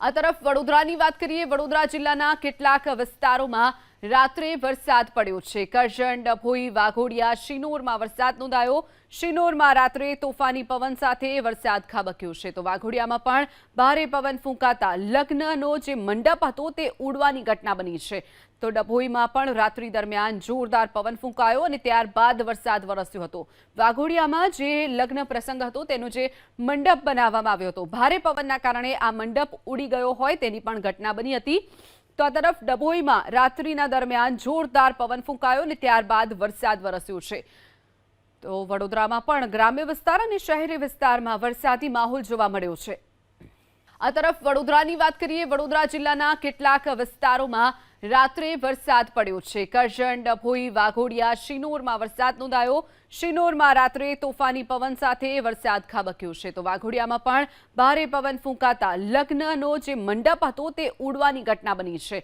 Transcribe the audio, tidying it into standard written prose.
આ તરફ વડોદરાની વાત કરીએ। વડોદરા જિલ્લાના કેટલાક વિસ્તારોમાં રાત્રે વરસાદ પડ્યો છે। કરજણ, ડભોઈ, વાઘોડિયા, શિનોરમાં વરસાદ નોંધાયો। શિનોરમાં રાત્રે તોફાની પવન સાથે વરસાદ ખાબક્યો છે, તો વાઘોડિયામાં પણ ભારે પવન ફૂંકાતા લગ્નનો જે મંડપ હતો તે ઉડવાની ઘટના બની છે। તો ડભોઈમાં પણ રાત્રિ દરમિયાન જોરદાર પવન ફૂંકાયો અને ત્યારબાદ વરસાદ વરસ્યો હતો। વાઘોડિયામાં જે લગ્ન પ્રસંગ હતો તેનો જે મંડપ બનાવવામાં આવ્યો હતો, ભારે પવનના કારણે આ મંડપ ઉડી ગયો હોય તેની પણ ઘટના બની હતી। તો આ તરફ ડભોઈમાં રાત્રિના દરમિયાન જોરદાર પવન ફૂંકાયો અને ત્યારબાદ વરસાદ વરસ્યો છે। તો વડોદરામાં પણ ગ્રામ્ય વિસ્તાર અને શહેરી વિસ્તારમાં વરસાદી માહોલ જોવા મળ્યો છે। આ તરફ વડોદરાની વાત કરીએ। વડોદરા જિલ્લાના કેટલાક વિસ્તારોમાં રાત્રે વરસાદ પડ્યો છે। કરજણ, ડભોઈ, વાઘોડિયા, શિનોરમાં વરસાદ નોંધાયો। શિનોરમાં રાત્રે તોફાની પવન સાથે વરસાદ ખાબક્યો છે, તો વાઘોડિયામાં પણ ભારે પવન ફૂંકાતા લગ્નનો જે મંડપ હતો તે ઉડવાની ઘટના બની છે।